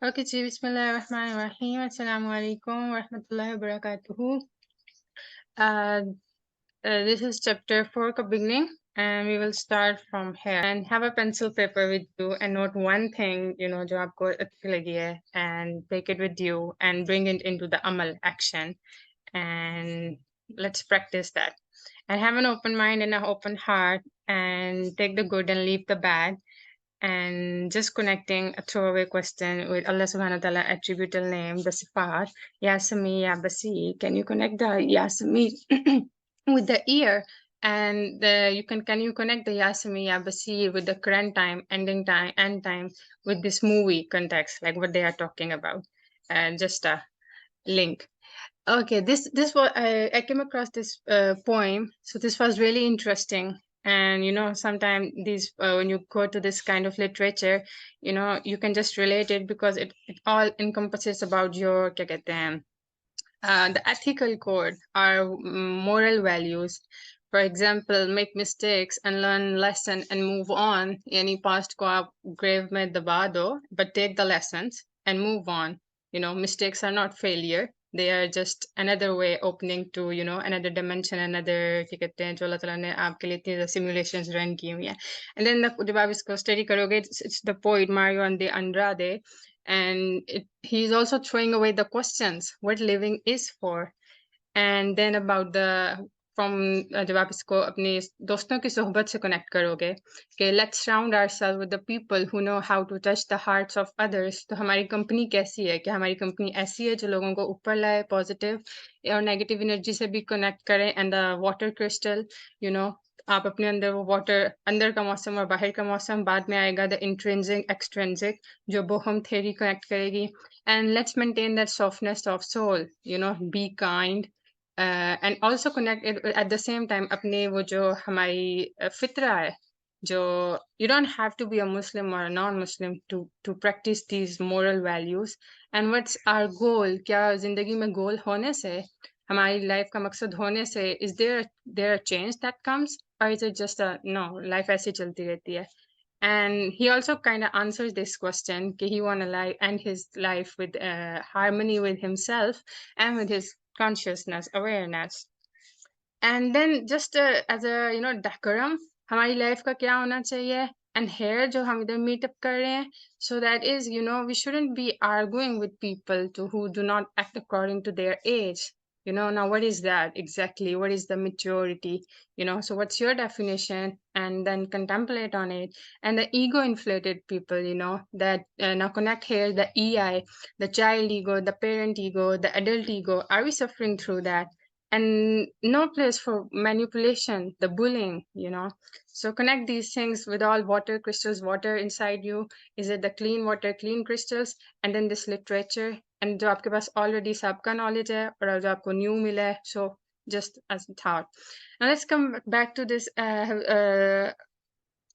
Okay, ji, Bismillahirrahmanirrahim. Assalamu alaikum wa rahmatullahi wa barakatuhu. Uh, this is chapter 4 ka beginning, and we will start from here. And have a pencil paper with you and note one thing, jo aapko achhi lagi hai, and take it with you and bring it into the amal action. And let's practice that. And have an open mind and an open heart, and take the good and leave the bad, and just connecting a throwaway question with Allah subhanahu wa ta'ala attributable name, the sifat, Ya Sami, Ya Basi. Can you connect the Ya Sami with the ear? And can you connect the Ya Sami, Ya Basi with the current time, ending time, end time with this movie context, like what they are talking about? And just a link. Okay, this was I came across this poem, so this was really interesting. And sometimes these when you go to this kind of literature, you can just relate it because it all encompasses about your kya kehte hain, the ethical code, our moral values. For example, make mistakes and learn lesson and move on. Yani past ko aap grave mein daba do, but take the lessons and move on. Mistakes are not failure. They are just another way opening to, another dimension, another क्या कहते हैं जो अल्लाह ताला ने आपके लिए इतनी simulations run की हुई हैं. And then जब आप इसको study करोगे, it's the poet Mario and the Andrade, and he's also throwing away the questions what living is for. And then about the from जब आप इसको अपने दोस्तों की सोहबत से connect करोगे कि let's surround ourselves with the people who know how to touch the hearts of others. तो हमारी कंपनी कैसी है? क्या हमारी कंपनी ऐसी है जो लोगों को ऊपर लाए पॉजिटिव और नेगेटिव एनर्जी से भी कनेक्ट करें? And the water crystal, you know आप अपने अंदर वो वाटर, अंदर का मौसम और बाहर का मौसम, बाद में आएगा द इंट्रिंसिक एक्सट्रिंसिक जो बोहम थ्योरी कनेक्ट करेगी. And let's maintain that softness of soul, be kind, and also connect at the same time अपने वो जो हमारी फितरा है, जो you don't have to be a Muslim or a non-Muslim to practice these moral values. And what's our goal? क्या जिंदगी में गोल होने से, हमारी लाइफ का मकसद होने से, is there a change that comes, or is it just a no, life ऐसे चलती रहती है? And he also kind of answers this question कि he want to end his life with harmony with himself and with his consciousness, awareness. And then just as a decorum, हमारी life का क्या होना चाहिए, and here जो हम इधर meet up कर रहे हैं, so that is, we shouldn't be arguing with people who do not act according to their age. Now what is that exactly? What is the maturity? So what's your definition? And then contemplate on it. And the ego inflated people, that now connect here the EI, the child ego, the parent ego, the adult ego. Are we suffering through that? And no place for manipulation, the bullying. So connect these things with all water crystals, water inside you. Is it the clean water, clean crystals? And then this literature, and जो आपके पास already सबका knowledge है और जो आपको new मिला है, so just as a thought. Now let's come back to this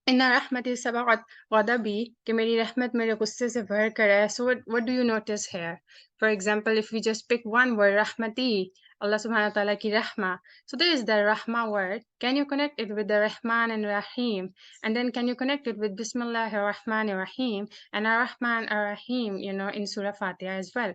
इन्ना रहमती सबक़त ग़ज़बी कि मेरी रहमत मेरे गुस्से से भर कर है. So what do you notice here? For example, if we just pick one word, rahmati, Allah subhanahu wa ta'ala ki rahma. So there is the rahma word. Can you connect it with the Rahman and Rahim? And then can you connect it with Bismillahir Rahmanir Rahim and Ar-Rahman Ar-Rahim, in Surah Fatiha as well.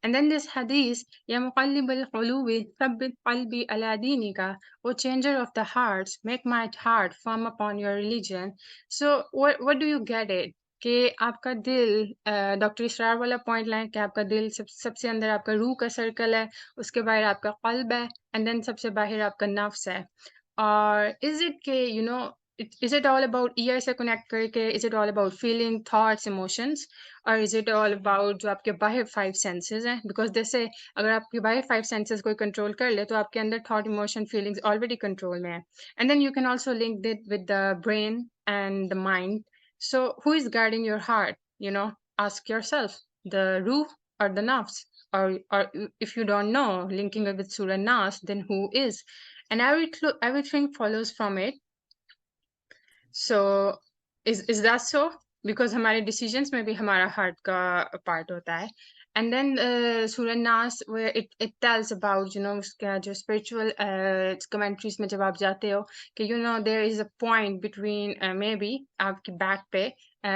And then this hadith, Ya muqallibal qulubi, thabbit qalbi ala dinika, O changer of the hearts, make my heart firm upon your religion. So what do you get it? कि आपका दिल, doctor इसरार वाला point line कि आपका दिल सबसे अंदर आपका रूह का सर्कल है, उसके बाहर आपका कल्ब है, एंड देन सबसे बाहर आपका नफ्स है. और इज इट के is it all about ear से connect करके, is it all about feeling, thoughts, emotions, or is it all about जो आपके बाहर 5 senses हैं? Because they say अगर आपके बाहर 5 senses कोई control कर ले तो आपके अंदर thought, emotion, feelings already control में है. And then you can also link it with the brain and the mind. So who is guarding your heart? Ask yourself, the ruh or the nafs? Or if you don't know, linking it with Surah Nas, then who is? And everything follows from it. So is that so? Because हमारे decisions में भी हमारा heart का part होता है. And then Surah Nas, where it tells about, उसका जो spiritual commentaries में जब आप जाते हो कि there is a point between maybe आपकी back पे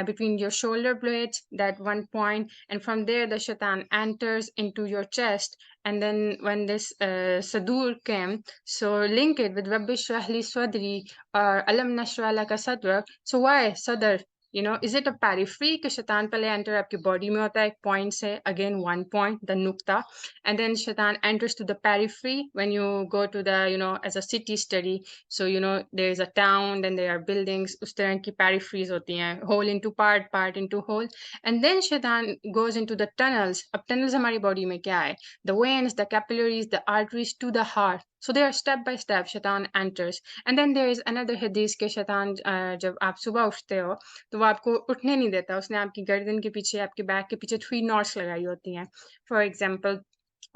between your shoulder blades, that one point, and from there the shaitan enters into your chest. And then when this sadur came, so link it with Rabbi Shrah Li Swadri or Alam Nashrah Laka Sadrak. So why Sadr? Is it a periphery कि शैतान पहले enter आपकी body में होता है एक point से, again one point, the nukta, and then shaitan enters to the periphery when you go to the, as a city study. So there is a town, then there are buildings, उस तरह की peripheries होती हैं, whole into part, part into whole. And then shaitan goes into the tunnels. अब tunnels हमारी body में क्या है? The veins, the capillaries, the arteries to the heart. So they are step by step shaitan enters. And then there is another hadith के शैतान जब आप सुबह उठते हो तो वो आपको उठने नहीं देता, उसने आपकी गर्दन के पीछे, आपके बैक के पीछे 3 नॉट्स लगाई होती हैं. फॉर एग्जांपल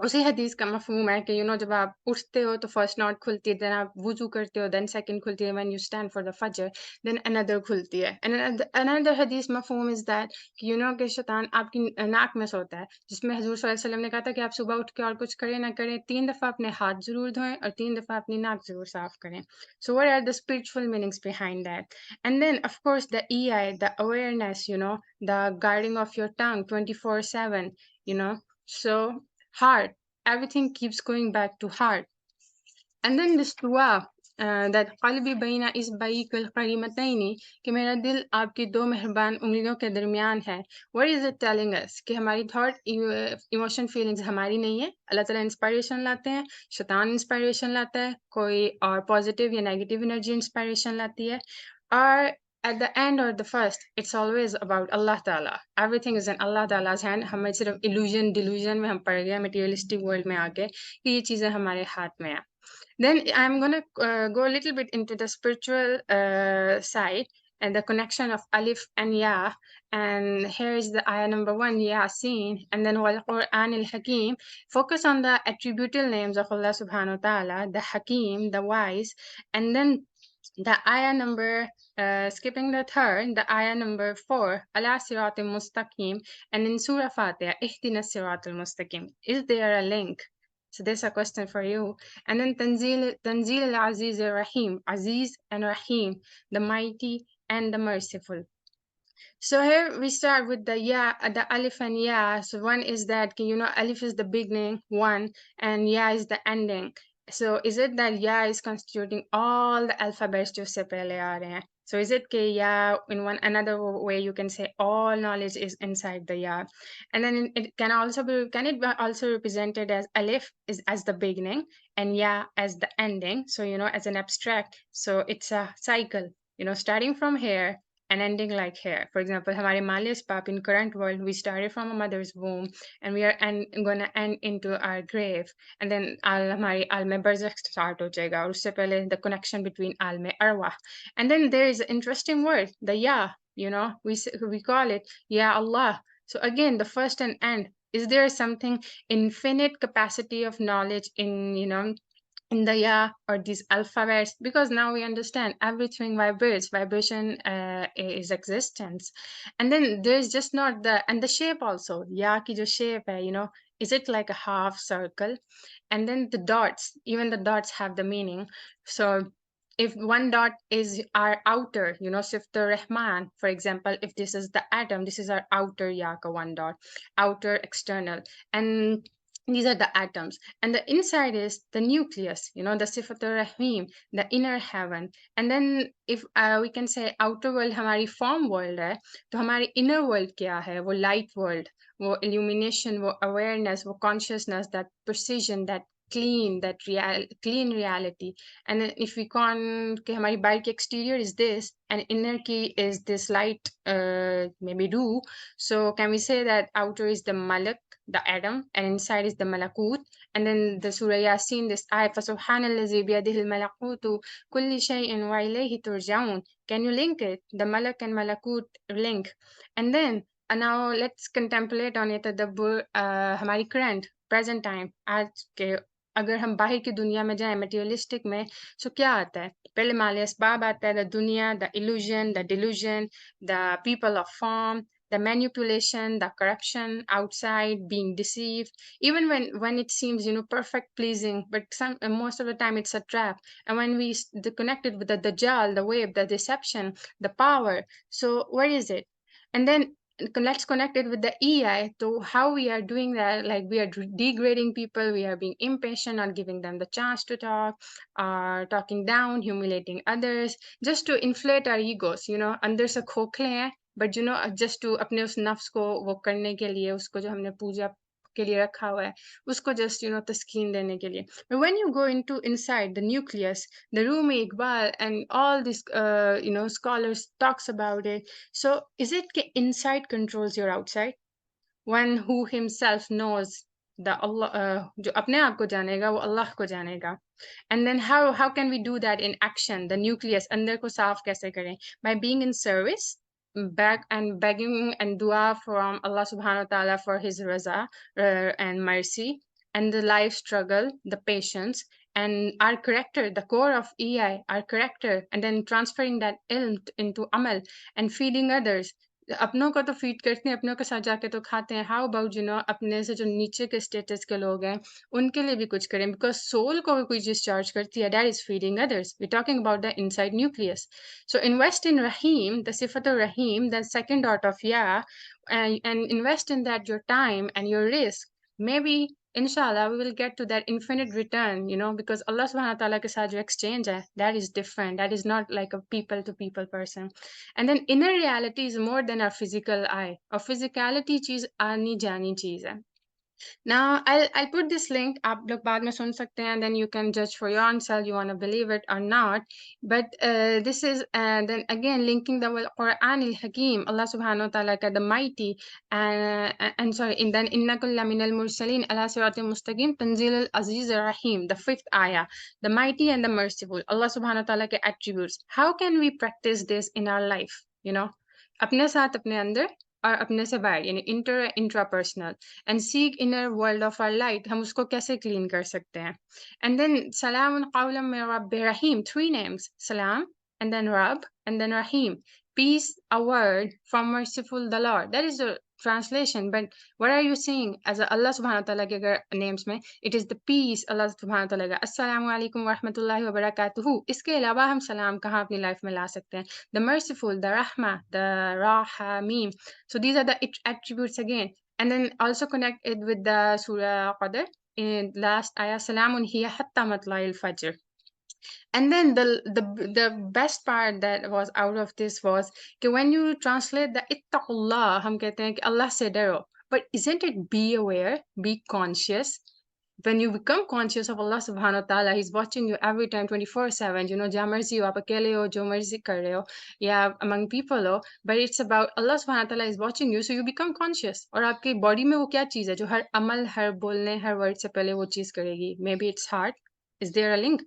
उसी हदीस का मफहूम है कि जब आप उठते हो तो फर्स्ट नॉट खुलती है, देन आप वुजू करते हो, देन सेकंड खुलती है, when you stand for the फजर, देन अनदर खुलती है. एंड अनदर हदीस मफहूम इज दैट कि कि शैतान आपकी नाक में सोता है, जिसमें हजूर सल्लल्लाहु अलैहि वसल्लम ने कहा था कि आप सुबह उठ के और कुछ करें ना करें, 3 दफा अपने हाथ जरूर धोएं और 3 दफा अपनी नाक जरूर साफ करें. So what are the spiritual meanings behind that? And then of course the EI, the awareness, the guarding of your tongue 24/7, so heart, everything keeps going back to heart. And then this dua, that qalbi baina isbaikal qarimatayni, कि मेरा दिल आपकी दो मेहरबान उंगलियों के दरमियान है. What is it telling us? कि हमारी thought, emotion, feelings हमारी नहीं है. अल्लाह ताला इंस्पायरेशन लाते हैं, शैतान इंस्पायरेशन लाता है, कोई और पॉजिटिव या नेगेटिव एनर्जी इंस्पायरेशन लाती है. और at the end or the first, it's always about Allah Ta'ala. Everything is in Allah Ta'ala's hand. हमें सिर्फ illusion, delusion में हम पड़ गए materialistic world में आके कि ये चीजें हमारे हाथ में है. Then I'm gonna go a little bit into the spiritual side and the connection of Alif and Ya. And here is the ayah number 1, Yasin, and then Wal Quran al Hakim. Focus on the attributable names of Allah Subhanahu wa Taala, the Hakim, the wise, and then the ayah number, skipping the third, the ayah number 4, Ala Siratul Mustaqim, and in Surah Fatiha, Ihdina Siratul Mustaqim. Is there a link? So there's a question for you. And then Tanzil al-Aziz al-Rahim, Aziz and Rahim, the mighty and the merciful. So here we start with the ya, the alif and ya. So one is that, alif is the beginning, one, and ya is the ending. So is it that ya is constituting all the alphabets जो उससे पहले आ रहे हैं? So is it कि ya, in one another way you can say all knowledge is inside the ya? And then it can also be, can it be also represented as alif is as the beginning and ya as the ending? So as an abstract. So it's a cycle, starting from here and ending like here. For example, हमारे मालिस पाप, in current world, we started from a mother's womb and we are gonna end into our grave. And then हमारी आलम बरज़ख start हो जाएगा और उससे पहले the connection between Alam अरवाह. And then there is an interesting word, the Ya, we call it Ya Allah. So again, the first and end. Is there something infinite capacity of knowledge in the ya or these alphabets? Because now we understand everything vibrates, vibration is existence. And then there's just not the shape also, ya ki jo shape hai, is it like a half circle? And then the dots, even the dots have the meaning. So if one dot is our outer, Sifter Rahman, for example, if this is the atom, this is our outer yaka, one dot, outer external. And these are the atoms, and the inside is the nucleus, the Sifatul Rahim, the inner heaven. And then if we can say outer world हमारी form world है, तो हमारी inner world क्या है? वो light world, वो illumination, वो awareness, वो consciousness, that precision, that clean, that clean reality. And then if we can कि हमारी body exterior is this and inner key is this light, maybe do, so can we say that outer is the malak, the atom, and inside is the malakut? And then the Surah Yasin, this ayah, فَسُبْحَانَ الَّذِي بِيَدِهِ الْمَلَكُوتُ كُلِّ شَيْءٍ وَإِلَيْهِ تُرْجَعُونَ. Can you link it? The malak and malakut link. And then now let's contemplate on it, tadabbur, हमारी current, present time, आज के अगर हम बाहर की दुनिया में जाएं materialistic में, so क्या आता है? पहले माले असबाब आता है, the दुनिया, the illusion, the delusion, the people of form, the manipulation, the corruption outside, being deceived, even when it seems, perfect, pleasing, but most of the time it's a trap. And when the connected with the dajjal, the wave, the deception, the power, so where is it? And then let's connect it with the EI to how we are doing that. Like we are degrading people, we are being impatient, not giving them the chance to talk, talking down, humiliating others, just to inflate our egos, अंदर से खोखले हैं, but just to अपने उस नफ्स को वो करने के लिए, उसको जो हमने पूजा के लिए रखा हुआ है, उसको just तस्कीन देने के लिए. But when you go into inside the nucleus, the Rumi, Iqbal, and all these scholars talks about it. So is it inside controls your outside? One who himself knows the Allah, जो अपने आप को जानेगा वो अल्लाह को जानेगा. And then how can we do that in action? The nucleus, अंदर को साफ कैसे करें? By being in service, begging and dua from Allah subhanahu wa ta'ala for his raza and mercy, and the life struggle, the patience, and our character, the core of EI, our character, and then transferring that ilm into amal and feeding others. अपनों को तो feed करते हैं, अपनों के साथ जाके तो खाते हैं. हाउ अबाउट अपने से जो नीचे के स्टेटस के लोग हैं उनके लिए भी कुछ करें, बिकॉज सोल को भी कोई चीज चार्ज करती है, that is feeding others. We talking about the inside nucleus. So invest in Rahim, the सिफत रहीम, द सेकंड डॉट ऑफ या, and invest in that your time and your risk. Maybe inshallah we will get to that infinite return, because Allah subhanahu wa ta'ala ke saath jo exchange hai, that is different, that is not like a people to people person. And then inner reality is more than our physical eye. Or physicality cheez aani jani cheez hai. Now I'll put this link. आप लोग बाद में सुन सकते हैं, and then you can judge for your own self. You want to believe it or not. But this is then again linking the Quran al Hakim, Allah Subhanahu wa Taala ka the mighty, and sorry, in then inna kulla min al mursalin ala siratim mustaqim tanzil al aziz al rahim, the fifth ayah, the mighty and the merciful, Allah Subhanahu wa Taala ke attributes. How can we practice this in our life? अपने साथ अपने अंदर और अपने से बाहर, यानी inter intrapersonal, and seek inner world of our light, हम उसको कैसे क्लीन कर सकते हैं. एंड देन सलाम कौलम मिन रब्बिर रहीम, 3 names, salam, and then Rab, and then Rahim, peace, a word from merciful the Lord. That is the translation. But what are you saying as Allah subhanahu wa ta'ala के names में? It is the peace, Allah subhanahu wa ta'ala का assalamu alaikum wa rahmatullahi wa barakatuhu. इसके अलावा हम सलाम कहाँ अपनी life में ला सकते हैं? The merciful, the rahma, the rahamim. So these are the attributes again. And then also connect it with the Surah Qadr in last ayah, salamun hiya hatta matla'il fajr. And then the best part that was out of this was कि when you translate the ittaqullah, हम कहते हैं कि Allah से डरो, but isn't it be aware, be conscious? When you become conscious of Allah subhanahu wa ta'ala, he's watching you every time 24/7, जहाँ मर्जी हो, आप अकेले हो, जो मर्जी कर रहे हो, या among people हो, but it's about Allah subhanahu wa ta'ala is watching you, so you become conscious. और आपकी body में वो क्या चीज़ है जो हर अमल, हर बोलने, हर word से पहले वो चीज़ करेगी? Maybe it's heart. Is there a link?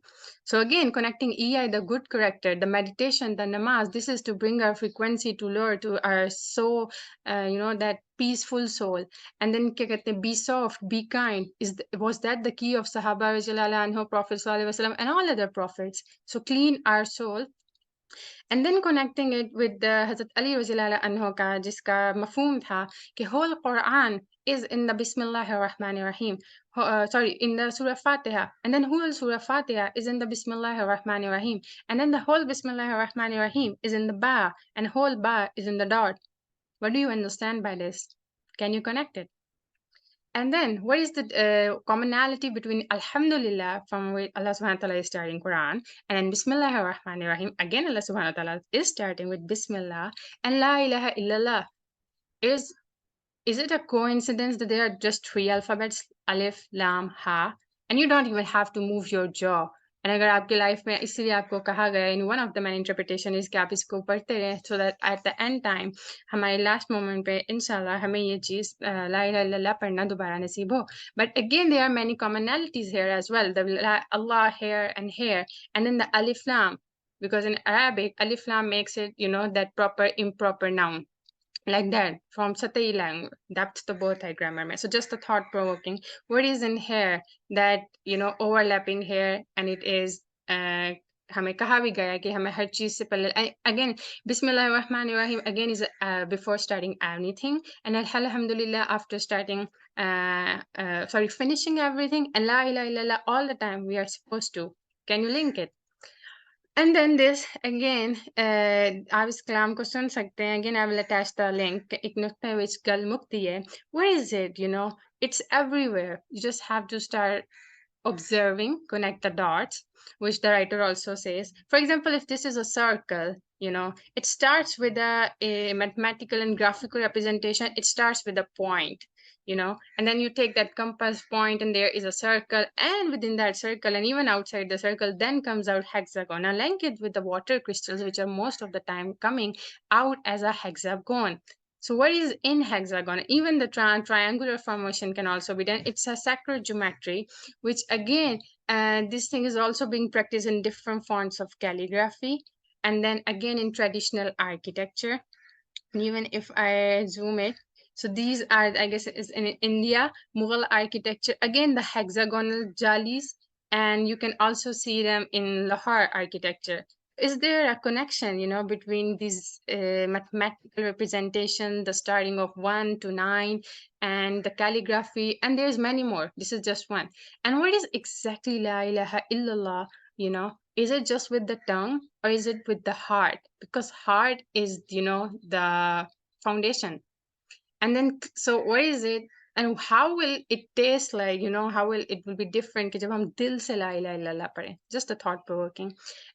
So again, connecting EI, the good character, the meditation, the namaz, this is to bring our frequency to lower to our soul, that peaceful soul. And then be soft, be kind. Was that the key of Sahaba anhu, Prophet ﷺ, and all other prophets? So clean our soul. And then connecting it with the Hazrat Ali Razilala anhu ka, jiska mafhum tha, कि whole Quran is in the Bismillahir Rahmanir Rahim. Sorry, in the Surah Fatiha. And then whole Surah Fatiha is in the Bismillahir Rahmanir Rahim. And then the whole Bismillahir Rahmanir Rahim is in the Ba, and whole Ba is in the dot. What do you understand by this? Can you connect it? And then, what is the commonality between Alhamdulillah, from which Allah subhanahu wa ta'ala is starting Quran, and then Bismillahir Rahmanir Rahim, again Allah subhanahu wa ta'ala is starting with Bismillah, and La ilaha illallah? Is it a coincidence that there are just 3 alphabets, Alif, Lam, Ha, and you don't even have to move your jaw? And अगर आपकी life में इसलिए आपको कहा गया, in one of the main interpretation is कि आप इसको पढ़ते रहें, so that at the end time हमारे last moment पे इंशाल्लाह हमें ये चीज़ ला इलाहा इल्लल्लाह पढ़ना दोबारा नसीब हो. But again, there are many commonalities here as well. The Allah here and here, and then the Alif Lam, because in Arabic Alif Lam makes it that proper improper noun. Like that, from Satai language. That's the both I grammar. So just a thought provoking. What is in here that overlapping here, and it is हमें कहा भी गया है कि हमें हर चीज़ से पहले again Bismillahirrahmanirrahim again is before starting anything, and alhamdulillah after starting finishing everything, and la ilaha illallah all the time we are supposed to. Can you link it? And then this again, आप इस कलाम को सुन सकते हैं. Again, I will attach the link. एक नुक्ता which गल मुक्ति है. Where is it? You know, it's everywhere. You just have to start observing, connect the dots, which the writer also says. For example, if this is a circle, you know, it starts with a mathematical and graphical representation. It starts with a point, you know, and then you take that compass point and there is a circle, and within that circle and even outside the circle then comes out hexagon. Now link it with the water crystals, which are most of the time coming out as a hexagon. So what is in hexagon? Even the triangular formation can also be done. It's a sacred geometry, which again, this thing is also being practiced in different fonts of calligraphy, and then again in traditional architecture. And even if I zoom it, so these are, I guess, is in India, Mughal architecture, again the hexagonal jalis, and you can also see them in Lahore architecture. Is there a connection, you know, between these mathematical representation, the starting of 1 to 9, and the calligraphy? And there's many more. This is just one. And what is exactly La ilaha illallah? You know, is it just with the tongue or is it with the heart? Because heart is, you know, the foundation. And then, so what is it? And how will it taste like, you know, how will it will be different कि जब हम दिल से ला इलाहा इल्लल्लाह पढ़ें? Just a thought provoking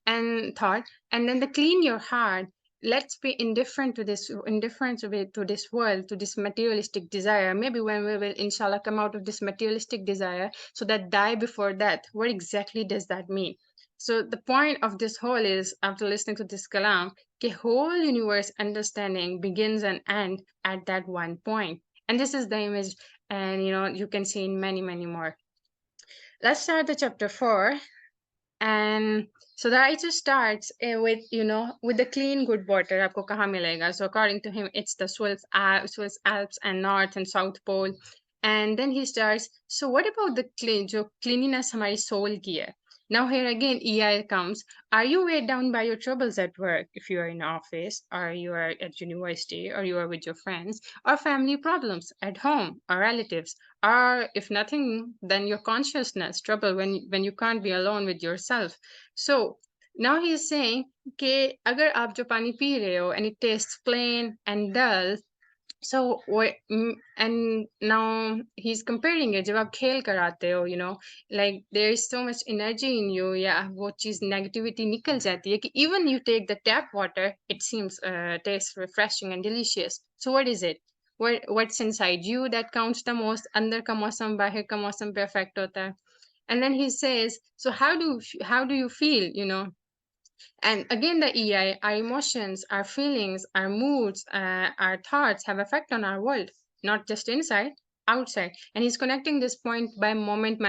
and thought. And then the clean your heart. Let's be indifferent to this, indifferent to this world, to this materialistic desire. Maybe when we will inshallah come out of this materialistic desire, so that die before death. What exactly does that mean? So the point of this whole is, after listening to this kalam, the whole universe understanding begins and ends at that one point. And this is the image, and you know, you can see in many, many more. Let's start the chapter 4. And so the writer starts with, you know, with the clean good water. आपको कहाँ मिलेगा? So according to him, it's the Swiss Alps and North and South Pole. And then he starts, so what about the clean, जो cleanliness हमारी soul की है? Now here again, EI comes. Are you weighed down by your troubles at work? If you are in office, or you are at university, or you are with your friends, or family problems at home, or relatives, or if nothing, then your consciousness trouble when you can't be alone with yourself. So now he is saying कि अगर आप जो पानी P रहे हो and it tastes plain and dull, so what, and now he's comparing it. जब आप खेल कर आते हो, you know, like there is so much energy in you, या वो चीज negativity निकल जाती है कि even you take the tap water, it seems tastes refreshing and delicious. So what is it? What's inside you that counts the most? अंदर का मौसम बाहर का मौसम पे affect होता है. And then he says, so how do you feel, you know? And again, the EI, our emotions, our feelings, our moods, our thoughts have effect on our world, not just inside, outside. And he's connecting this point by moment.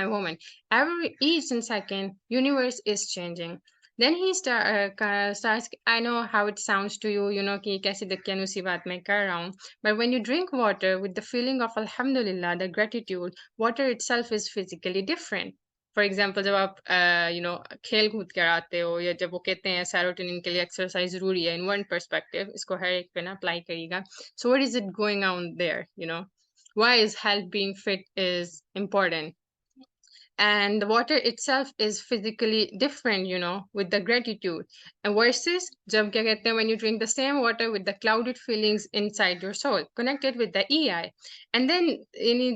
Each and second, universe is changing. Then he starts, I know how it sounds to you, you know, कि कैसी दक्यानुसी बात मैं कर रहा हूँ. But when you drink water with the feeling of Alhamdulillah, the gratitude, water itself is physically different. For example जब आप you know खेल कूद कर आते हो, या जब वो कहते हैं सेरोटोनिन के लिए एक्सरसाइज जरूरी है, इन वन पर्सपेक्टिव इसको हर एक पे ना अप्लाई करिएगा. So what is it going on their, you know, why is health being fit is important? And the water itself is physically different, you know, with the gratitude. And versus jab kya kehte hain, when you drink the same water with the clouded feelings inside your soul, connected with the EI. And then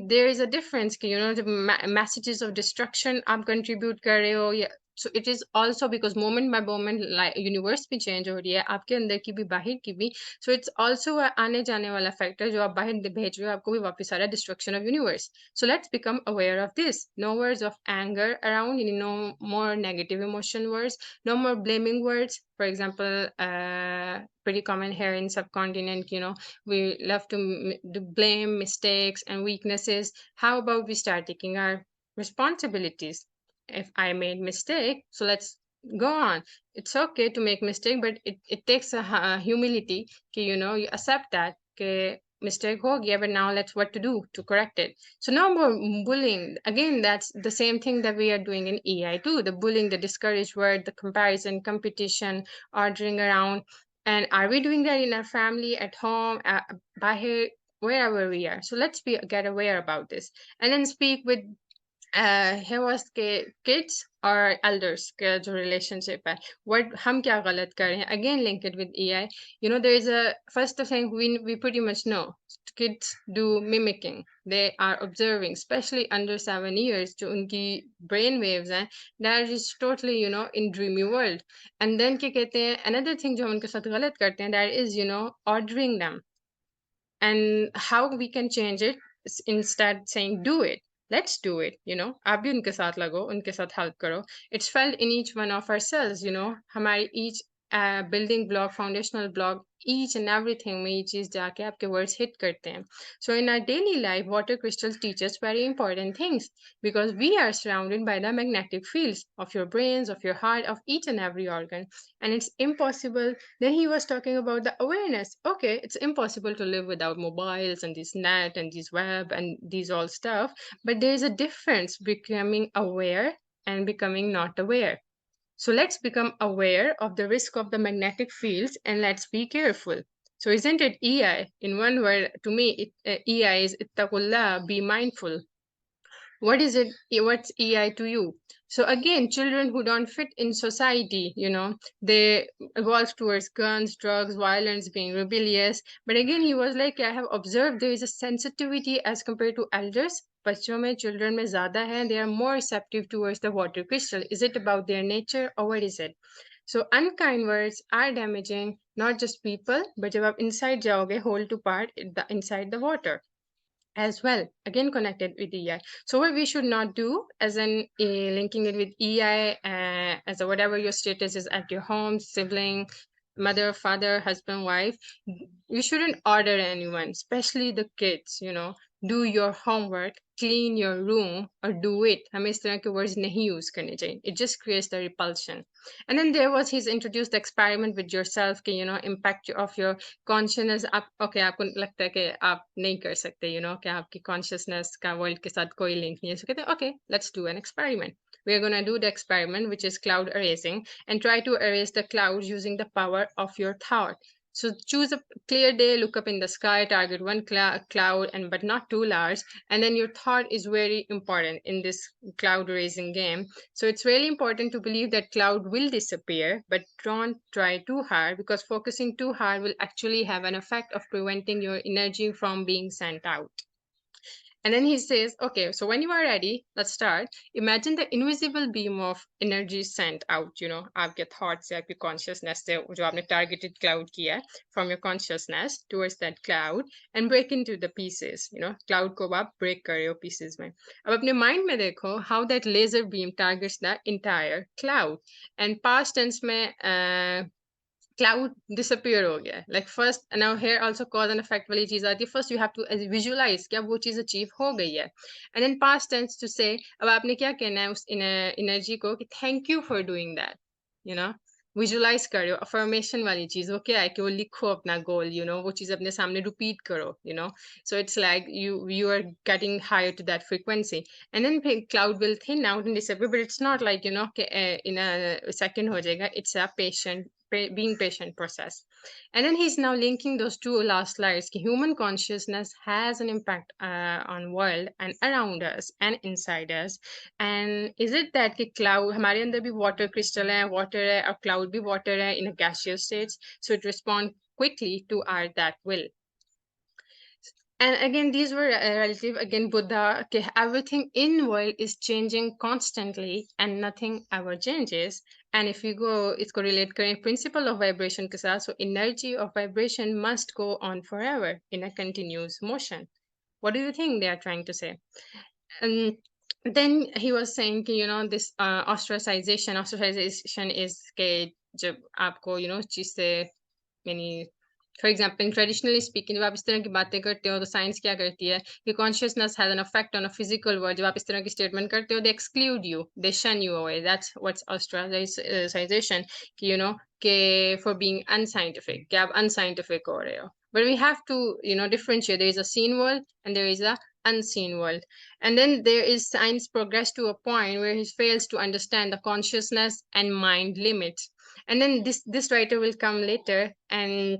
there is a difference, you know, the messages of destruction aap contribute kar rahe ho, yeah. So it is also because moment by moment like universe भी change हो रही है, आपके अंदर की भी बाहर की भी. So it's also a आने जाने वाला factor, जो आप बाहर भेज रहे हो आपको भी वापस आ रहा है, destruction of universe. So let's become aware of this. No words of anger around, you know, no more negative emotion words, no more blaming words. For example, pretty common here in subcontinent, you know, we love to blame mistakes and weaknesses. How about we start taking our responsibilities? If I made mistake, so let's go on. It's okay to make mistake, but it takes a humility, you know, you accept that. mistake ho gaya, but now let's what to do to correct it. So no more bullying. Again, that's the same thing that we are doing in EI too. The bullying, the discouraged word, the comparison, competition, ordering around. And are we doing that in our family, at home, by here, wherever we are? So let's get aware about this, and then speak with here was kids or elders का जो relationship है, what हम क्या गलत कर रहे हैं, again link it with EI. You know, there is a first thing we pretty much know, kids do mimicking, they are observing, especially under 7 years, जो उनकी brain waves हैं, that is totally, you know, in dreamy world. And then क्या कहते हैं, another thing जो हम उनके साथ गलत करते हैं, that is, you know, ordering them. And how we can change it instead saying do it, let's do it, you know, आप भी उनके साथ लगो, उनके साथ help करो. It's felt in each one of ourselves, you know, हमारी each building block, foundational block, each and everything में ये चीज जाके आपके words hit करते हैं. So in our daily life, water crystals teach us very important things, because we are surrounded by the magnetic fields of your brains, of your heart, of each and every organ. And it's impossible. Then he was talking about the awareness. Okay, it's impossible to live without mobiles and this net and this web and these all stuff, but there is a difference becoming aware and becoming not aware. So let's become aware of the risk of the magnetic fields and let's be careful. So isn't it EI? In one word, to me, EI is ittaqullah, be mindful. What is it? What's EI to you? So again, children who don't fit in society, you know, they evolve towards guns, drugs, violence, being rebellious. But again, he was like, I have observed there is a sensitivity as compared to elders. बच्चों में, children में ज़्यादा है, they are more receptive towards the water crystal. Is it about their nature or what is it? So unkind words are damaging not just people, but जब आप inside जाओगे, whole to part inside the water as well, again connected with EI. So what we should not do, as in linking it with EI, as a whatever your status is at your home, sibling, mother, father, husband, wife, you shouldn't order anyone, especially the kids, you know. Do your homework, clean your room, or do it. हमें इस तरह के words नहीं use करने चाहिए. It just creates the repulsion. And then there was, he's introduced the experiment with yourself, कि, you know, impact of your consciousness. आप okay, आपको लगता है कि आप नहीं कर सकते, you know, कि आपकी consciousness का world के साथ कोई link नहीं है. So कहते हैं, okay, let's do an experiment. We are going to do the experiment, which is cloud erasing, and try to erase the clouds using the power of your thought. So choose a clear day, look up in the sky, target one cloud, and but not too large. And then your thought is very important in this cloud raising game. So it's really important to believe that cloud will disappear, but don't try too hard, because focusing too hard will actually have an effect of preventing your energy from being sent out. And then he says, okay, so when you are ready, let's start. Imagine the invisible beam of energy sent out, you know, आपके thoughts से, आपकी consciousness से, जो आपने targeted cloud किया है, from your consciousness towards that cloud, and break into the pieces, you know, cloud को आप break कर रहे हो pieces में. अब अपने mind में देखो how that laser beam targets the entire cloud. And past tense में cloud disappear हो गया है. Like first, now here also cause and effect वाली चीज आती है. First you have to visualize क्या वो चीज achieve हो गई है. And then past tense to say, अब आपने क्या कहना है उस energy को कि thank you for doing that, you know. Visualise करो, अफर्मेशन वाली चीज, वो क्या है कि वो लिखो अपना गोल, यू नो, वो चीज अपने सामने रिपीट करो, you know. So it's like you are getting higher to that frequency. And then cloud will thin out and disappear, but it's not like, you know, in a second हो जाएगा. It's a being patient process. And then he's now linking those two last slides. Human consciousness has an impact on world and around us and inside us. And is it that कि cloud हमारे अंदर भी water crystal है, water है, और cloud भी water है in a gaseous states, so it responds quickly to our that will. And again, these were relative, again, Buddha, okay, everything in world is changing constantly and nothing ever changes. And if you go, it's correlate current principle of vibration के साथ, so energy of vibration must go on forever in a continuous motion. What do you think they are trying to say? And then he was saying, you know, this ostracization is कि जब आपको, you know, चीज से, यानी for example traditionally speaking, जब आप इस तरह की बातें करते हो तो साइंस क्या करती है कि consciousness has an effect on a physical world. जब आप इस तरह की स्टेटमेंट करते हो, दे एक्सक्लूड यू, दे शन यू अवे. दैट्स व्हाट्स ऑस्ट्रासाइजेशन, कि यू नो, के फॉर बीइंग अनसाइंटिफिक, कि आप अनसाइंटिफिक हो रहे हो. but we have to, differentiate. There is a seen world and there is a unseen world. And then there is science progress to a point where he fails to understand the consciousness and mind limits. And then this writer will come later, and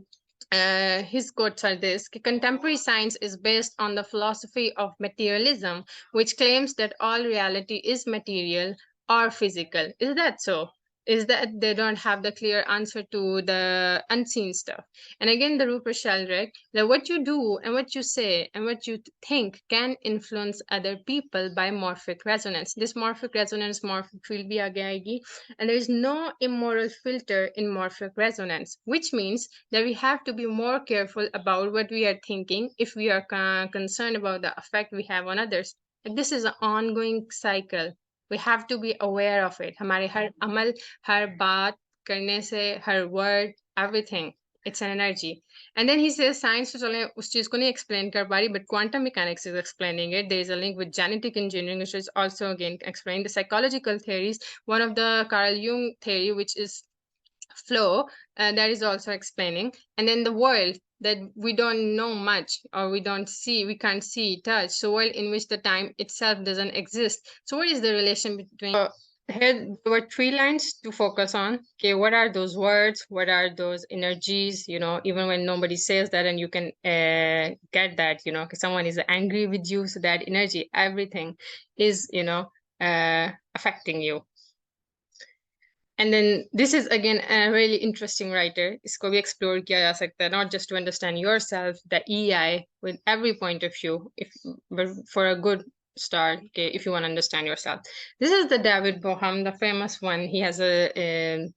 his quotes are this: contemporary science is based on the philosophy of materialism, which claims that all reality is material or physical. Is that so? Is that they don't have the clear answer to the unseen stuff? And again, the Rupert Sheldrake, that what you do and what you say and what you think can influence other people by morphic resonance. This morphic resonance, morphic field bhi aage aayegi, and there is no immoral filter in morphic resonance, which means that we have to be more careful about what we are thinking if we are concerned about the effect we have on others. Like, this is an ongoing cycle. We have to be aware of it. हमारे हर अमल, हर बात करने से, हर word, everything. It's an energy. And then he says science to चले उस चीज को नहीं explain कर पा रही, but quantum mechanics is explaining it. There is a link with genetic engineering, which is also again explaining the psychological theories. One of the Carl Jung theory, which is flow, that is also explaining. And then the world that we don't know much, or we don't see, we can't see, touch. So world in which the time itself doesn't exist. So what is the relation between here there were three lines to focus on. Okay, what are those words? What are those energies? Even when nobody says that, and you can get that, because someone is angry with you, so that energy, everything is, affecting you. And then this is again a really interesting writer. इसको भी explore किया जा सकता है, not just to understand yourself, the EI with every point of view, but for a good start, okay, if you want to understand yourself. This is the David Bohm, the famous one. He has the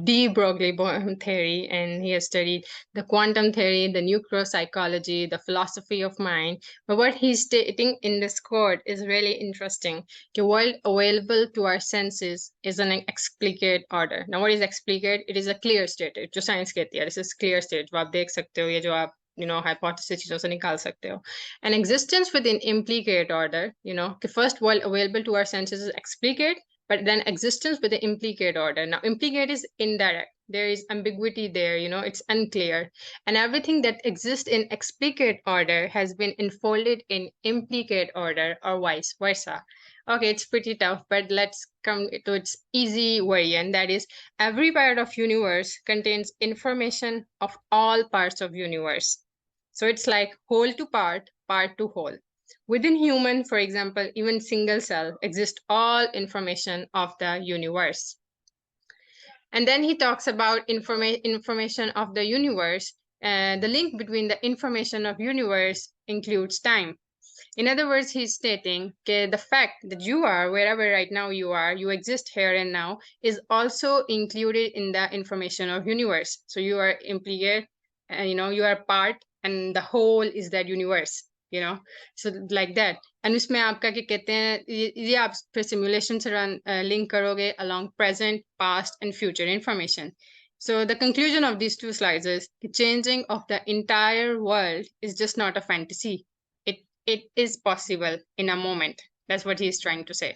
de Broglie theory, and he has studied the quantum theory, the neuropsychology, the philosophy of mind. But what he's stating in this quote is really interesting. The world available to our senses is an explicate order. Now, what is explicate? It is a clear state. जो science कहती है, this is clear state. जो आप देख सकते हो, ये जो आप hypothesis चीजों से निकाल सकते हो. An existence within implicate order, the first world available to our senses is explicate, but then existence with the implicate order. Now, implicate is indirect. There is ambiguity there, it's unclear. And everything that exists in explicate order has been enfolded in implicate order, or vice versa. Okay, it's pretty tough, but let's come to its easy variant. That is, every part of universe contains information of all parts of universe. So it's like whole to part, part to whole. Within human, for example, even single cell exists all information of the universe. And then he talks about information of the universe. The link between the information of universe includes time. In other words, he's stating that the fact that you are wherever right now you are, you exist here and now, is also included in the information of universe. So you are implicate, and you are part, and the whole is that universe. So like that. And उसमें आपका क्या कहते हैं, ये आप फिर simulation से run link करोगे along present, past, and future information. So the conclusion of these two slides is the changing of the entire world is just not a fantasy. It is possible in a moment. That's what he's trying to say.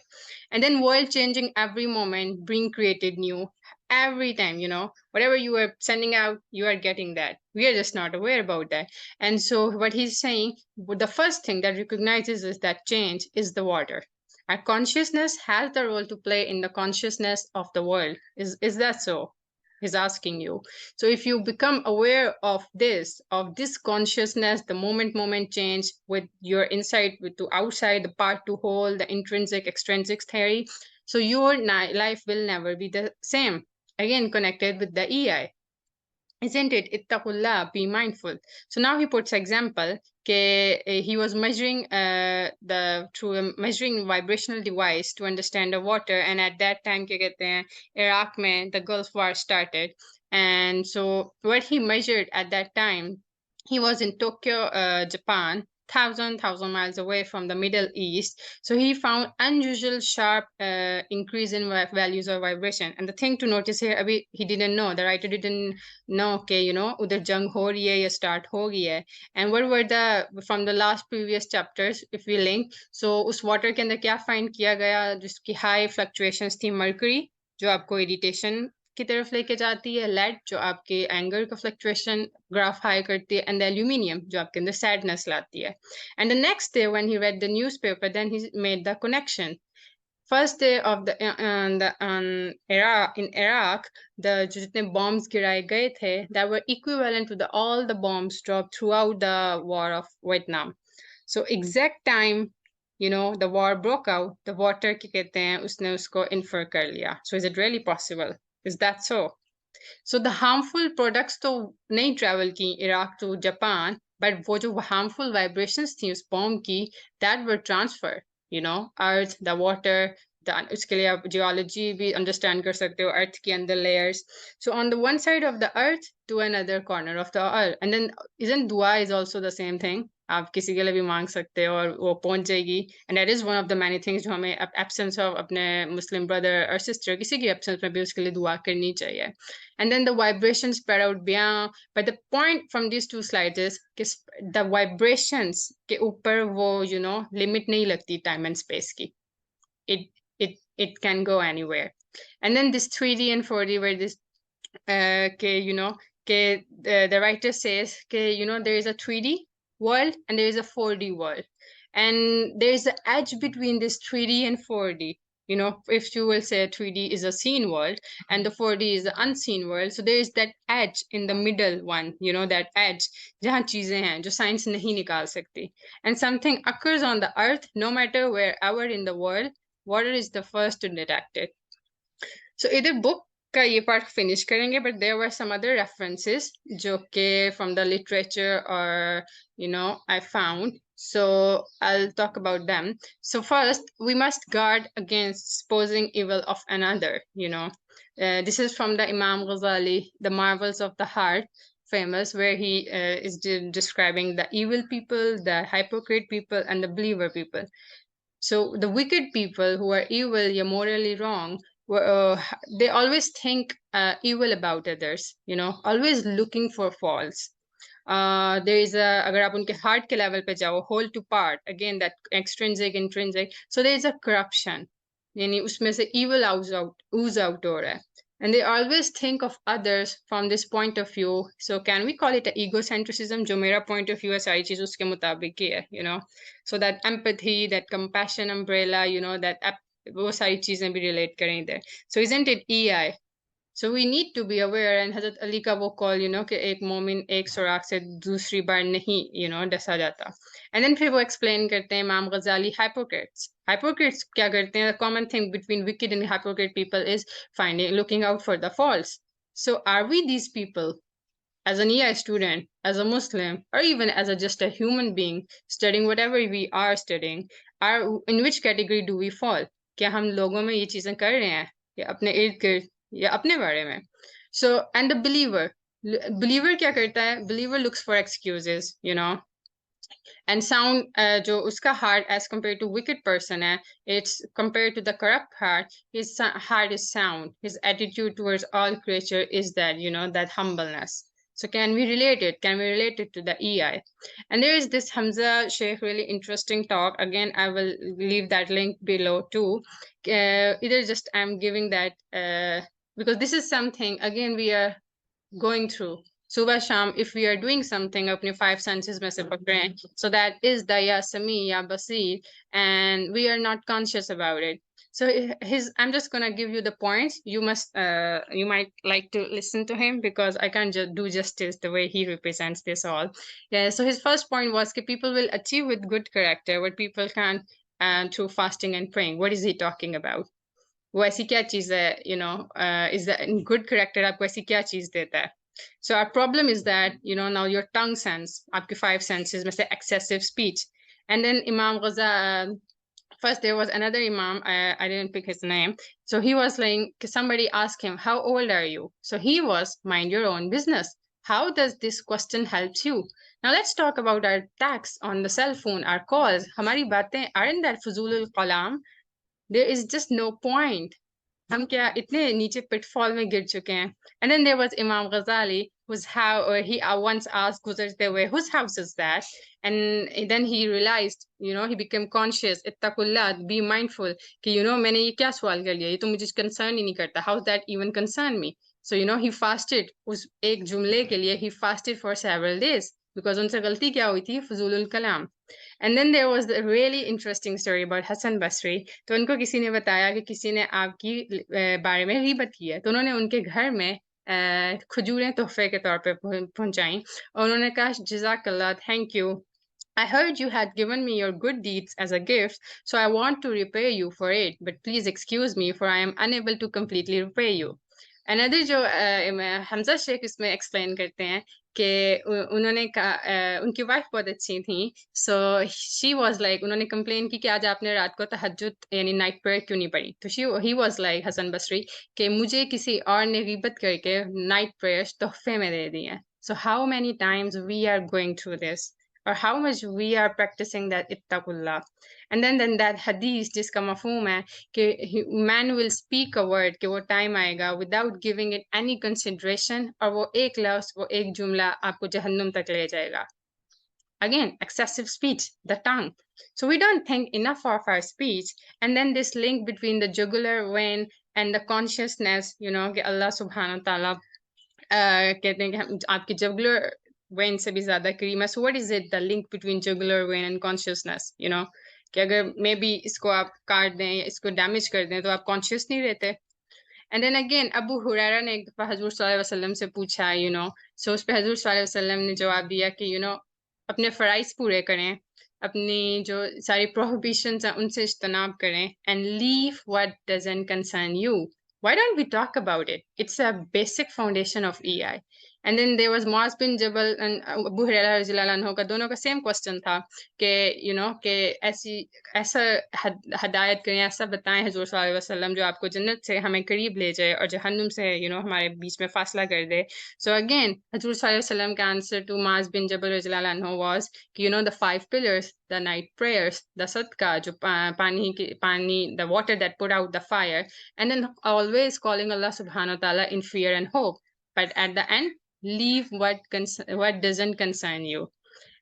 And then world changing every moment, being created new every time, whatever you are sending out, you are getting that. We are just not aware about that. And so what he's saying, the first thing that recognizes is that change is the water. Our consciousness has the role to play in the consciousness of the world. Is that so? He's asking you. So if you become aware of this consciousness, the moment change with your insight with to outside, the part to whole, the intrinsic, extrinsic theory, so your life will never be the same. Again, connected with the EI. Isn't it? Ittaqullah, be mindful. So now he puts example he was measuring through a measuring vibrational device to understand the water, and at that time kya kehte hain, Iraq mein the Gulf War started, and so what he measured at that time, he was in Tokyo, Japan, thousand miles away from the Middle East. So he found unusual sharp increase in values of vibration. And the thing to notice here, abhi he didn't know, the writer didn't know, okay, udhar jang ho rahi hai ya start ho gayi hai. And what were from the last previous chapters, if we link, so us water ke andar kya find kiya gaya, jiski high fluctuations thi, mercury, जो आपको irritation की तरफ लेके जाती है, lead जो आपके anger का fluctuation graph high करती है, and the aluminium जो आपके अंदर sadness लाती है. And the next day when he read the newspaper, then he made the connection. First day of Iraq, in Iraq, the जो जितने bombs गिराए गए थे, that were equivalent to all the bombs dropped throughout the war of Vietnam. So exact time, the war broke out, the water क्या कहते हैं उसने उसको infer कर लिया. So is it really possible? Is that so? So the harmful products तो नहीं travel की Iraq to Japan, but वो जो harmful vibrations थी उस bomb की, that were transferred, earth, the water, उसके लिए आप geology भी understand कर सकते हो, earth के अंदर layers. So on the one side of the earth to another corner of the earth. And then isn't dua is also the same thing? आप किसी के लिए भी मांग सकते हो और वो पहुंच जाएगी. And that is one of the many things जो हमें absence of अपने Muslim brother or sister किसी की absence में भी उसके लिए दुआ करनी चाहिए. And then the vibrations spread out bien. But the point from these two slides is the vibrations के ऊपर वो limit नहीं लगती time and space की. It can go anywhere. And then this 3D and 4D where this the writer says there is a 3D world and there is a 4D world, and there is an edge between this 3D and 4D. If you will say 3D is a seen world and the 4D is the unseen world, so there is that edge in the middle one, that edge जहाँ चीजें हैं जो science नहीं निकाल सकती. And something occurs on the earth, no matter wherever in the world, water is the first to detect it. So either book का ये part finish करेंगे, but there were some other references जो कि from the literature or I found. So I'll talk about them. So first, we must guard against supposing evil of another. This is from the Imam Ghazali, The Marvels of the Heart, famous, where he is describing the evil people, the hypocrite people, and the believer people. So the wicked people who are evil, you're morally wrong, they always think evil about others, always looking for faults. There is अगर आप उनके heart के level पे जाओ, whole to part, again that extrinsic, intrinsic, so there is a corruption, यानी उसमें से evil ooze out हो रहा है. And they always think of others from this point of view. So can we call it a egocentrism? जो मेरा point of view है सारी चीज उसके मुताबिक ही है, So that empathy, that compassion umbrella, that वो सारी चीजें भी relate करें इधर. So isn't it EI? So we need to be aware. And Hazrat Ali का वो call, कि एक मोमिन एक सुराख से दूसरी बार नहीं, डसा जाता. And then फिर वो explain करते हैं इमाम गजाली hypocrites. Hypocrites क्या करते हैं? The common thing between wicked and hypocrite people is looking out for the faults. So are we these people? As an EI student, as a Muslim, or even as just a human being studying whatever we are studying, in which category do we fall? क्या हम लोगों में ये चीजें कर रहे हैं या अपने इर्द गिर्द या अपने बारे में? So, and the believer क्या करता है? Believer looks for excuses, and sound जो उसका heart as compared to wicked person है, it's compared to the corrupt heart, his heart is sound, his attitude towards all creature is that that humbleness. So can we relate it? Can we relate it to the EI? And there is this Hamza Sheikh really interesting talk. Again, I will leave that link below too. Either just I'm giving that because this is something again we are going through. Subah Sham, if we are doing something, अपने 5 senses में से पकड़ें, so that is the ya Sami, ya Basir, and we are not conscious about it. So I'm just gonna give you the points. You might like to listen to him because I can't just do justice the way he represents this all. Yeah. So his first point was that people will achieve with good character what people can't through fasting and praying. What is he talking about? वो ऐसी क्या चीज है, is that in good character आपको ऐसी क्या चीज देता है? So our problem is that now your tongue sense, आपके 5 senses में से excessive speech. And then Imam Ghaza, first there was another Imam, I didn't pick his name. So he was like, somebody asked him, how old are you? So he was, mind your own business. How does this question help you? Now let's talk about our tax on the cell phone, our calls. हमारी बातें aren't that fuzulul kalam? There is just no point. हम क्या इतने नीचे pitfall में गिर चुके हैं. And then there was Imam Ghazali, he once asked गुजरते हुए, whose house is that? And then he realized, he became conscious, ittaqullah, be mindful, कि मैंने ये क्या सवाल कर लिया, ये तो मुझे concern ही नहीं करता. How does that even concern me? So he fasted उस एक जुमले के लिए, he fasted for several days because उनसे गलती क्या हुई थी, फजूलुल कलाम. And then there was a really interesting story about Hassan Basri. तो उनको किसी ने बताया कि किसी ने आपकी बारे में गीबत की है, तो उन्होंने उनके घर में खजूरें तोहफे के तौर पे पहुंचाई और उन्होंने कहा जज़ाकल्लाह, thank you. I heard you had given me your good deeds as a gift, so I want to repay you for it, but please excuse me, for I am unable to completely repay you. Another जो हमजा शेख इसमें explain करते हैं कि उन्होंने कहा उनकी wife बहुत अच्छी थी, सो शी वाज लाइक, उन्होंने कंप्लेन की कि आज आपने रात को तहज्जुद यानी नाइट प्रेयर क्यों नहीं पढ़ी, तो ही वाज लाइक हसन बसरी कि मुझे किसी और ने गिबत करके नाइट प्रेयर्स तोहफे में दे दी हैं. So how many times we are going through this, or how much we are practicing that ittaqullah. And then that hadith जिसका मफहूम है कि man will speak a word कि वो time आएगा without giving it any consideration, और वो एक लफ्ज, वो एक जुमला आपको जहन्नुम तक ले जाएगा. Again, excessive speech, the tongue. So we don't think enough of our speech. And then this link between the jugular vein and the consciousness, कि Allah subhanahu wa ta'ala कहते हैं कि आपकी jugular vein से भी ज्यादा करीम है. So what is it, the link between jugular vein and consciousness? कि अगर मे बी इसको आप काट दें या इसको डैमेज कर दें तो आप कॉन्शियस नहीं रहते. And then again Abu Huraira ने एक दफा हजूर सल्लल्लाहु अलैहि वसल्लम से पूछा, सो उस पे हजूर सल्लल्लाहु अलैहि वसल्लम ने जवाब दिया कि अपने फ़राइज़ पूरे करें, अपनी जो सारी प्रोहिबिशंस हैं उनसे इज्तनाब करें, and leave what doesn't concern you. Why don't we talk about it? It's a basic foundation of EI. And then there was Muaz bin Jabal and Abu Hurairah रज़ियल्लाहु अन्हु का, दोनों का सेम क्वेश्चन था कि कि ऐसी ऐसा हदायत करें, ऐसा बताएं हजूर सल्लल्लाहु अलैहि वसल्लम जो आपको जन्नत से हमें करीब ले जाए और जहन्नुम से हमारे बीच में फासला कर दे. So again, हजूर सल्लल्लाहु अलैहि वसल्लम का answer to Muaz bin Jabal रज़ियल्लाहु अन्हु was कि the 5 pillars, the night prayers, the sadqa, जो पानी, the water that put out the fire, and then always calling Allah subhanahu wa ta'ala in fear and hope. But at the end, leave what doesn't concern you.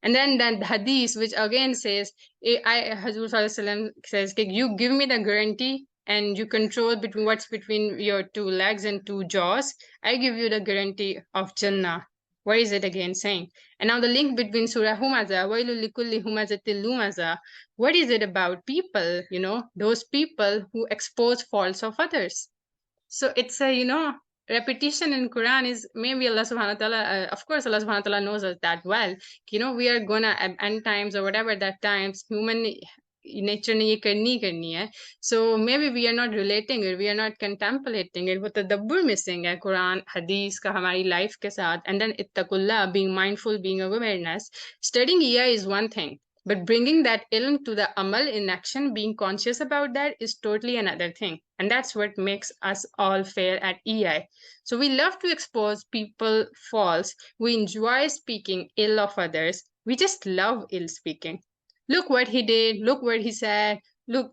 And then the hadith, which again says, Hazur Sallallahu Alaihi Wasallam says, you give me the guarantee and you control between what's between your two legs and two jaws, I give you the guarantee of Jannah. What is it again saying? And now the link between Surah Humaza, Wailul likulli humazatil lumaza. What is it about people, those people who expose faults of others? So it's a, repetition in Quran is maybe Allah subhanahu wa ta'ala, of course, Allah subhanahu wa ta'ala knows us that well. We are gonna, at end times or whatever that times, human nature ने ये करनी है. So maybe we are not relating it, we are not contemplating it. वो तदब्बुर missing है Quran, hadith का हमारी life के साथ. And then ittaqullah, being mindful, being awareness. Studying EI is one thing. But bringing that ilm to the amal in action, being conscious about that, is totally another thing. And that's what makes us all fail at EI. So we love to expose people faults. We enjoy speaking ill of others. We just love ill speaking. Look what he did. Look what he said. Look,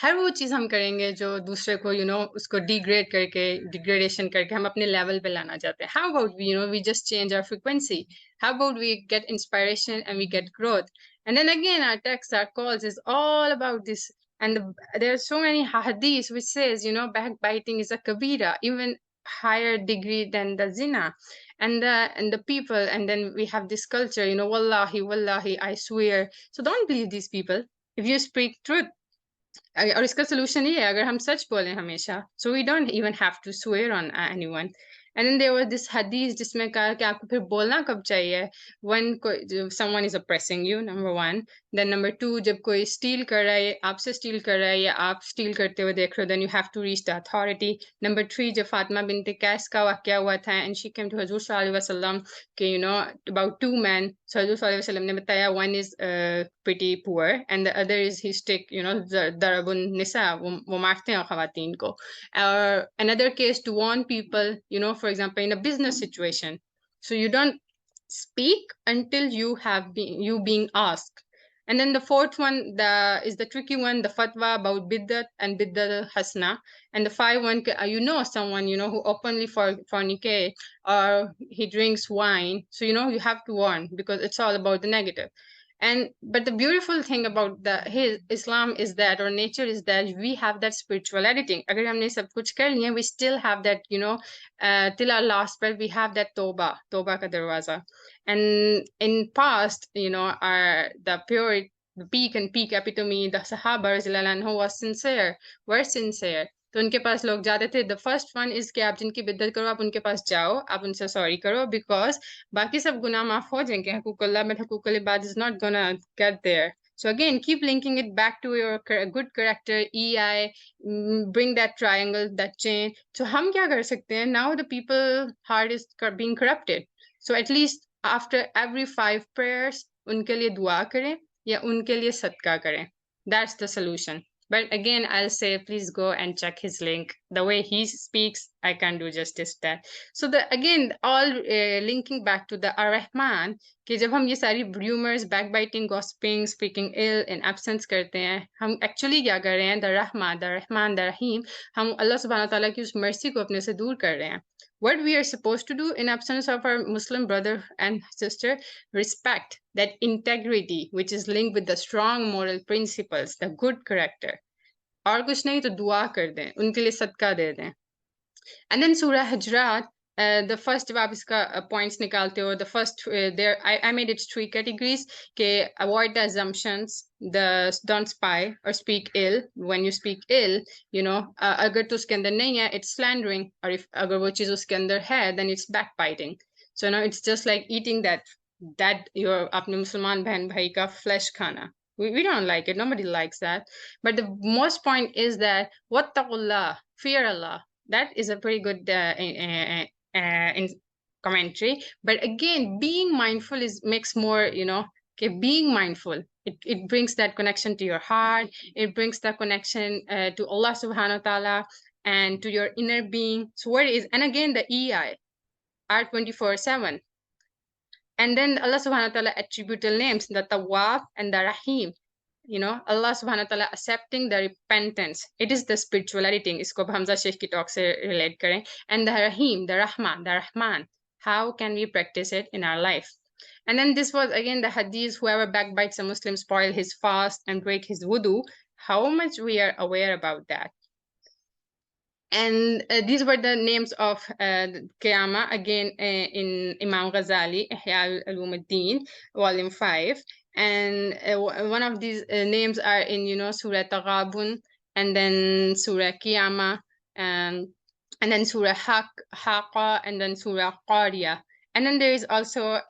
हर वो चीज हम करेंगे जो दूसरे को उसको degrade करके, degradation करके हम अपने लेवल पे लाना चाहते हैं. How about we just change our frequency. How about we get inspiration and we get growth. And then again, our texts, our calls is all about this. And there are so many hadiths which says, backbiting is a kabira, even higher degree than the zina. And the people, and then we have this culture, wallahi, wallahi, I swear. So don't believe these people. If you speak truth, और इसका solution ये है अगर हम सच बोलें हमेशा, so we don't even have to swear on anyone. And then there was this hadith जिसमें कहा कि आपको फिर बोलना कब चाहिए, when someone is oppressing you, number one. Then number two, जब कोई steal कर रहा है, आपसे steal कर रहा है या आप steal करते हुए देख रहे हो, then you have to reach the authority. Number three, जब फातिमा बिनते कैस का वाकया हुआ था and she came to हजूर सल्लल्लाहु अलैहि वसल्लम कि about two men. So हजूर सल्लल्लाहु अलैहि वसल्लम ने बताया, one is pretty poor and the other is he stick, darabun nisa, वो मारते हैं खवातीन को. Or another case, to warn people, for example, in a business situation. So you don't speak until you have being asked. And then the fourth one is the tricky one, the fatwa about biddat and biddat hasna. And the five one, someone, who openly fornicate or he drinks wine. So, you have to warn because it's all about the negative. And but the beautiful thing about his Islam is that, or nature is that, we have that spiritual editing. Agar humne sab kuch kar liya, we still have that, till our last breath, we have that toba ka darwaza. And in past, our the pure, the peak and peak epitome, the Sahaba radhiyallahu anhu was sincere, were sincere. तो उनके पास लोग जाते थे. The first one is कि आप जिनकी बिद्दत करो, आप उनके पास जाओ, आप उनसे सॉरी करो, बिकॉज बाकी सब गुनाह माफ हो जाएंगे. हकूकुल्लाह में हकूकुल इबाद is not gonna get there. So again, keep linking it back to your good character, EI, bring that triangle, that chain. So हम क्या कर सकते हैं? Now the people heart is being corrupted. So at least after every 5 prayers, उनके लिए दुआ करें या उनके लिए सदका करें. That's the solution. But again, I'll say, please go and check his link. The way he speaks, I can't do justice to that. So again, all linking back to the Ar-Rahman, कि जब हम ये सारी rumors, backbiting, gossiping, speaking ill, and absence करते हैं, हम actually क्या कर रहे हैं? The Rahman, the Rahim, हम अल्लाह सुब्हानहू तआला की उस mercy को अपने से दूर कर रहे हैं. What we are supposed to do in absence of our Muslim brother and sister, respect that integrity, which is linked with the strong moral principles, the good character. और कुछ नहीं तो दुआ कर दें, उनके लिए सदका दे दें. And then Surah Hujrat, the first जब आप इसका points निकालते हो, the first there I made it 3 categories के avoid the assumptions, don't spy or speak ill. When you speak ill, अगर तो उसके अंदर नहीं है, it's slandering, or if अगर वो चीज उसके अंदर है, then it's backbiting. So now it's just like eating that your अपने मुसलमान बहन भाई का flesh खाना. We don't like it. Nobody likes that. But the most point is that wattaqullah, fear Allah. That is a pretty good in commentary. But again, being mindful makes more, okay, being mindful. It brings that connection to your heart. It brings that connection to Allah subhanahu wa ta'ala and to your inner being. So what is, and again, the EI, R24/7. And then Allah subhanahu wa ta'ala attributal names, the Tawwab and the Rahim. Allah subhanahu wa ta'ala accepting the repentance. It is the spirituality. Isko Hamza Sheikh ki talk se relate kare. And the Rahim, the Rahman. How can we practice it in our life? And then this was again the hadith, whoever backbites a Muslim spoil his fast and break his wudu. How much we are aware about that? And these were the names of Qiyamah, again in Imam Ghazali, Ihya al-Ulumuddin, volume 5. And one of these names are in, Surah Taghabun, and then Surah Qiyamah, and then Surah Haqqa, and then Surah Qariya. And then there is also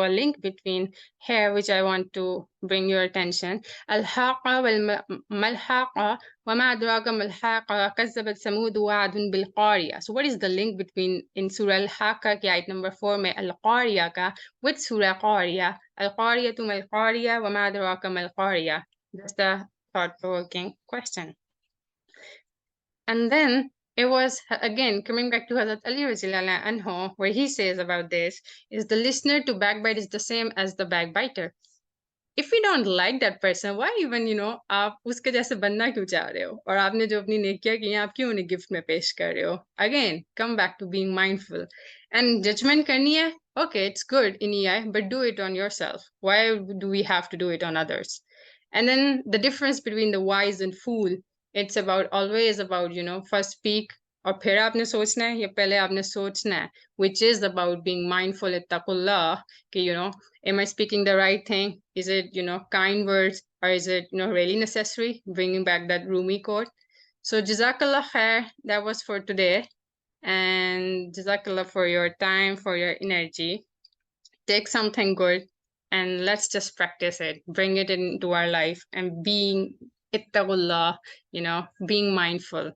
a link between here, which I want to bring your attention. Al-Haqqa wal-Malhaqqa وَمَا أَدْرَاكَ مَا الْحَاقَّةُ كَذَّبَتْ ثَمُودُ وَعَادٌ بِالْقَارِيَةِ. So what is the link between in Surah Al-Haqqa ki ayat number 4 mein Al-Qariya ka with Surah Qariya? Al-Qariyatu mal-Qariya وَمَا أَدْرَاكَ مَا الْقَارِيَةُ. That's the thought-provoking question. And then it was, again, coming back to Hazrat Ali Radhiyallahu Anhu, where he says about this, is the listener to backbite is the same as the backbiter. If we don't like that person, why even, आप उसके जैसे बनना क्यों चाह रहे हो? और आपने जो अपनी नेकियां की हैं, आप क्यों उन्हें गिफ्ट में पेश कर रहे हो? Again, come back to being mindful. And judgment करनी है, okay, it's good in EI, but do it on yourself. Why do we have to do it on others? And then the difference between the wise and fool, it's always about, first speak, और फिर आपने सोचना है या पहले आपने सोचना है, which is about being mindful, ittaqullah, कि, am I speaking the right thing? Is it, kind words, or is it, really necessary? Bringing back that Rumi quote. So Jazakallah khair, that was for today. And Jazakallah for your time, for your energy. Take something good and let's just practice it. Bring it into our life and being ittaqullah, being mindful.